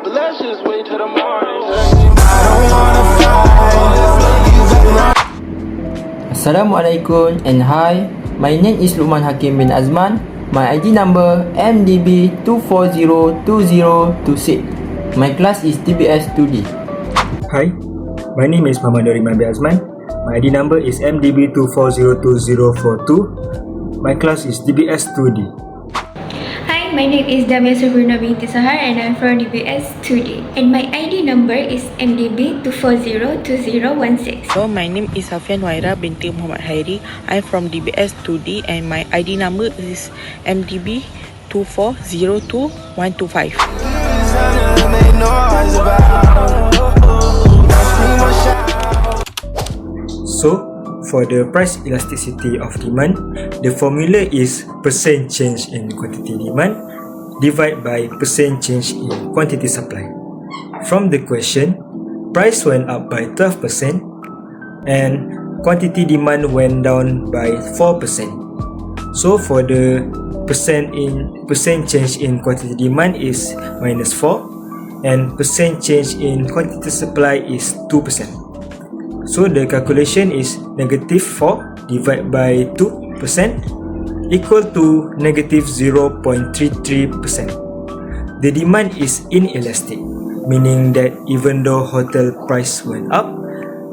But let's just wait till the morning. Assalamualaikum and hi, my name is Luqman Hakim bin Azman. My ID number MDB2402026. My class is DBS 2D. Hi, my name is Muhammad Doriman bin Azman. My ID number is MDB2402042. My class is DBS 2D. Hi, my name is Damia Sabrina binti Sahar and I'm from DBS 2D. And my ID number is MDB2402016. So my name is Safian Waira binti Muhammad Hairi. I'm from DBS 2D and my ID number is MDB 2402125. So, for the price elasticity of demand, the formula is percent change in quantity demand divided by percent change in quantity supply. From the question, price went up by 12% and quantity demand went down by 4%. So for the percent change in quantity demand is -4 and percent change in quantity supply is 2%. So the calculation is -4 divided by 2% equal to -0.33%. The demand is inelastic, meaning that even though hotel price went up,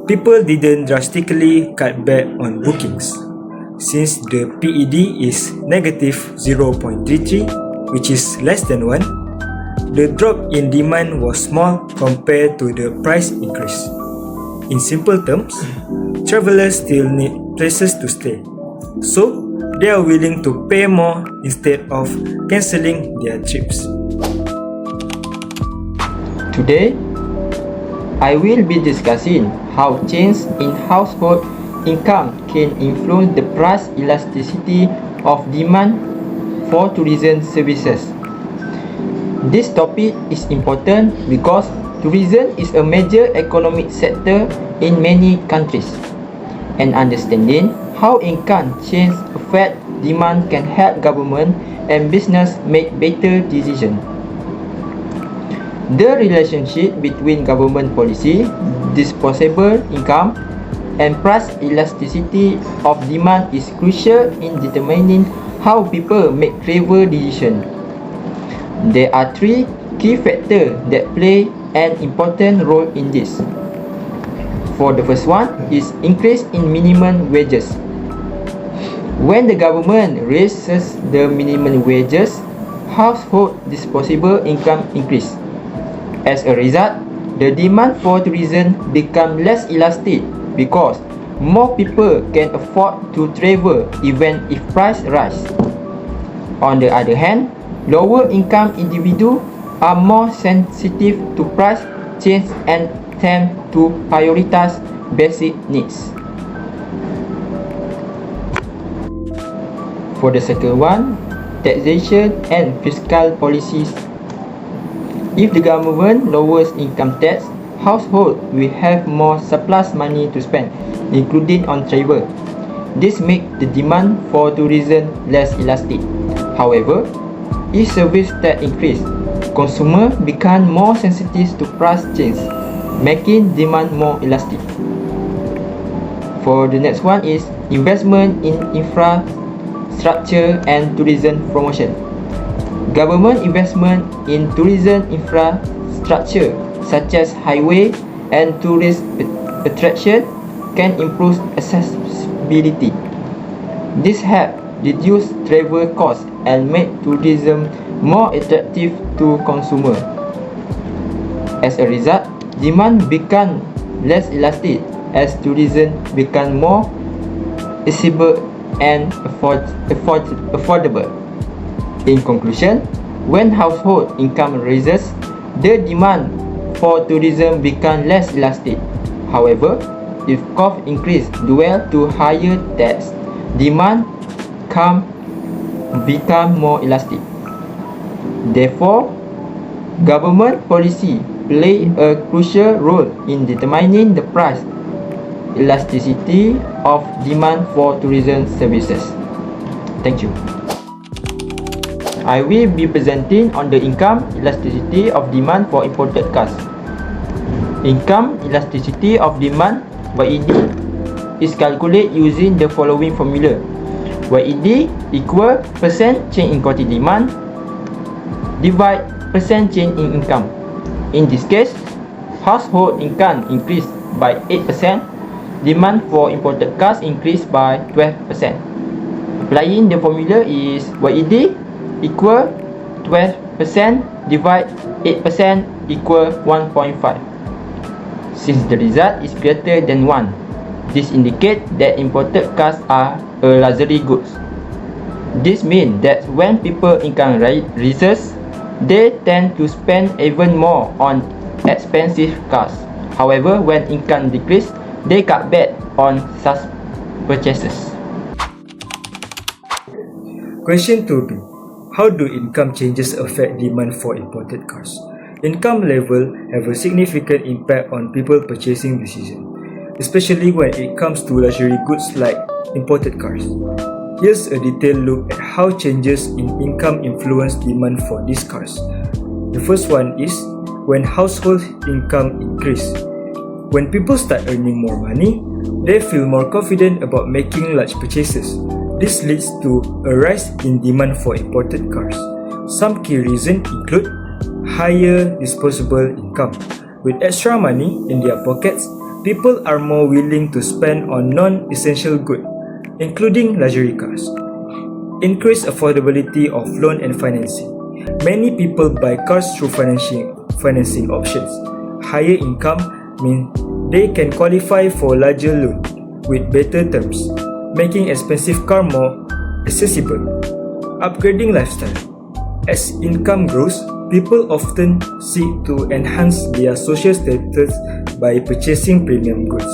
people didn't drastically cut back on bookings. Since the PED is -0.33, which is less than 1, the drop in demand was small compared to the price increase. In simple terms, travelers still need places to stay, so they are willing to pay more instead of cancelling their trips. Today, I will be discussing how change in household income can influence the price elasticity of demand for tourism services. This topic is important because tourism is a major economic sector in many countries, and understanding how income change affect demand can help government and business make better decisions. The relationship between government policy, disposable income, and price elasticity of demand is crucial in determining how people make travel decisions. There are three key factors that play an important role in this. For the first one is increase in minimum wages. When the government raises the minimum wages, household disposable income increase. As a result, the demand for tourism become less elastic because more people can afford to travel even if price rise. On the other hand, lower income individuals are more sensitive to price change and tend to prioritize basic needs. For the second one, taxation and fiscal policies. If the government lowers income tax, households will have more surplus money to spend, including on travel. This makes the demand for tourism less elastic. However, if service tax increase, consumers become more sensitive to price change, making demand more elastic. For the next one is investment in infrastructure and tourism promotion. Government investment in tourism infrastructure such as highway and tourist attraction can improve accessibility. This helps reduce travel costs and make tourism more attractive to consumers. As a result, demand becomes less elastic as tourism becomes more accessible and affordable. In conclusion, when household income rises, the demand for tourism becomes less elastic. However, if costs increase due to higher tax, demand can become more elastic. Therefore, government policy play a crucial role in determining the price elasticity of demand for tourism services. Thank you. I will be presenting on the income elasticity of demand for imported cars. Income elasticity of demand (YED) is calculated using the following formula. YED equal percent change in quantity demand divide percent change in income. In this case, household income increased by 8%, demand for imported cars increased by 12%. Applying the formula is YED equal 12% divide 8% equal 1.5. Since the result is greater than 1, this indicates that imported cars are a luxury goods. This means that when people income rises, they tend to spend even more on expensive cars. However, when income decreases, they cut back on such purchases. Question 2b. How do income changes affect demand for imported cars? Income level have a significant impact on people purchasing decisions, especially when it comes to luxury goods like imported cars. Here's a detailed look at how changes in income influence demand for these cars. The first one is when household income increase. When people start earning more money, they feel more confident about making large purchases. This leads to a rise in demand for imported cars. Some key reasons include higher disposable income. With extra money in their pockets, people are more willing to spend on non-essential goods, including luxury cars. Increased affordability of loan and financing. Many people buy cars through financing options. Higher income means they can qualify for larger loan with better terms, making expensive car more accessible. Upgrading lifestyle. As income grows, people often seek to enhance their social status by purchasing premium goods,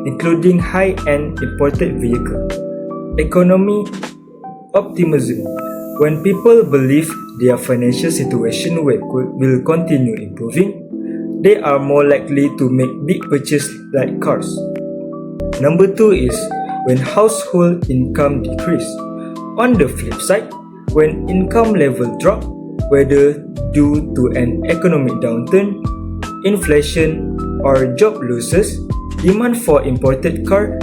including high-end imported vehicles. Economy optimism. When people believe their financial situation will continue improving, they are more likely to make big purchases like cars. Number 2 is when household income decrease. On the flip side, when income level drop, whether due to an economic downturn, inflation, or job losses, demand for imported cars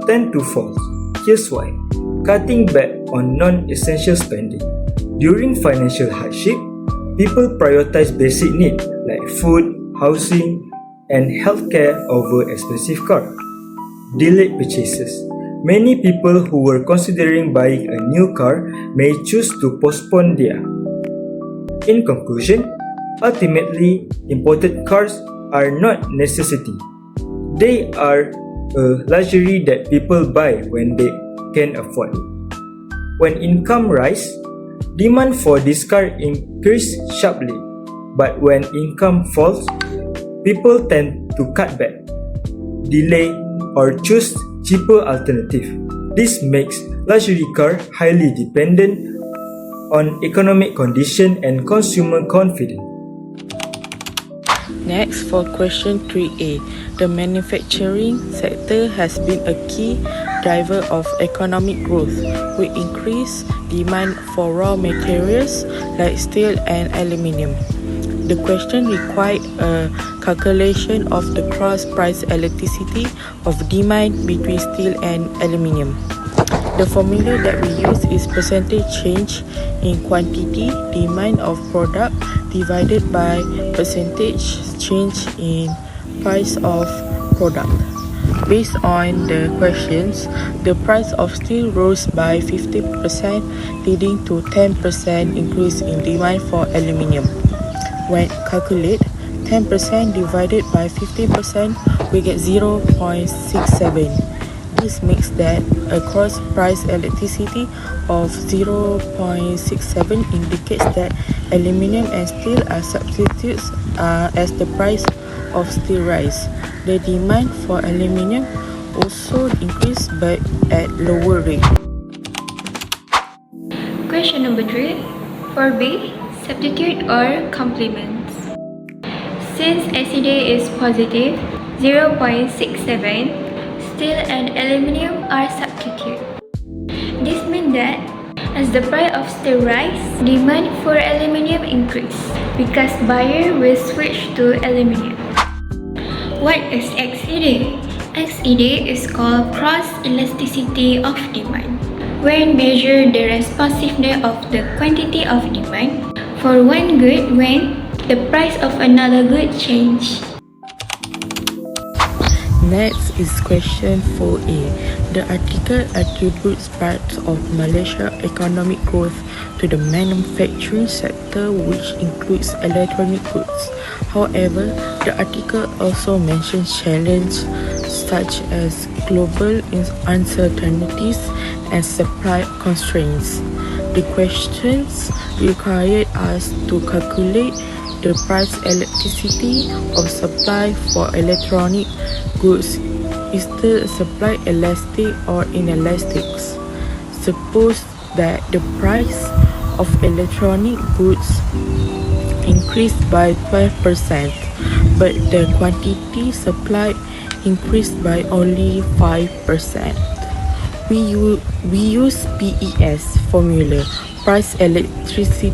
tend to fall. Here's why. Cutting back on non-essential spending. During financial hardship, people prioritize basic needs like food, housing, and healthcare over expensive cars. Delayed purchases. Many people who were considering buying a new car may choose to postpone their. In conclusion, ultimately, imported cars are not necessity. They are a luxury that people buy when they can afford it. When income rise, demand for this car increase sharply. But when income falls, people tend to cut back, delay, or choose cheaper alternative. This makes luxury car highly dependent on economic condition and consumer confidence. Next, for question 3A, the manufacturing sector has been a key driver of economic growth, with increased demand for raw materials like steel and aluminium. The question required a calculation of the cross-price elasticity of demand between steel and aluminium. The formula that we use is percentage change in quantity demand of product divided by percentage change in price of product. Based on the questions, the price of steel rose by 50%, leading to 10% increase in demand for aluminium. When calculate 10% divided by 50%, we get 0.67. This makes that a cross price elasticity of 0.67 indicates that aluminium and steel are substitutes as the price of steel rise. The demand for aluminium also increased but at lower rate. Question number 3. For B, substitute or complements. Since SED is positive, 0.67, steel and aluminium are substitute. This means that As the price of steel rise, demand for aluminium increase because buyers will switch to aluminium. What is XED? XED is called cross elasticity of demand. When measure the responsiveness of the quantity of demand for one good when the price of another good change. Next is question 4a. The article attributes parts of Malaysia's economic growth to the manufacturing sector, which includes electronic goods. However, the article also mentions challenges such as global uncertainties and supply constraints. The questions required us to calculate the price elasticity of supply for electronic goods. Is the supply elastic or inelastic? Suppose that the price of electronic goods increased by 12%, but the quantity supplied increased by only 5%. We use PES formula, price elasticity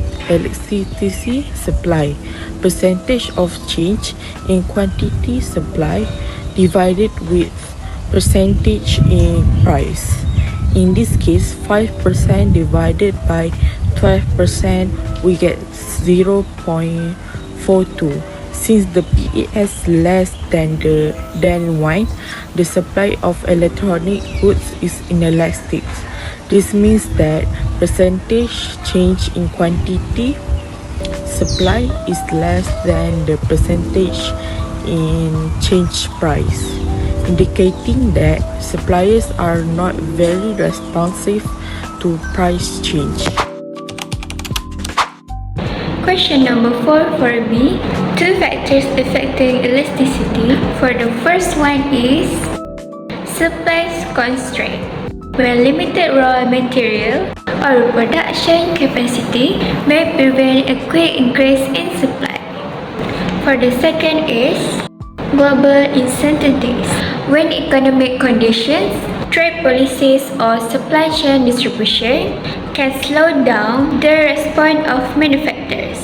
supply, percentage of change in quantity supply divided with percentage in price. In this case, 5% divided by 12%, we get 0.42. Since the PES less than 1, the supply of electronic goods is inelastic. This means that percentage change in quantity supply is less than the percentage in change price, indicating that suppliers are not very responsive to price change. Question number 4 for B. Two factors affecting elasticity. For the first one is supply constraint, where limited raw material or production capacity may prevent a quick increase in supply. For the second is global uncertainties, when economic conditions, trade policies or supply chain distribution can slow down the response of manufacturers.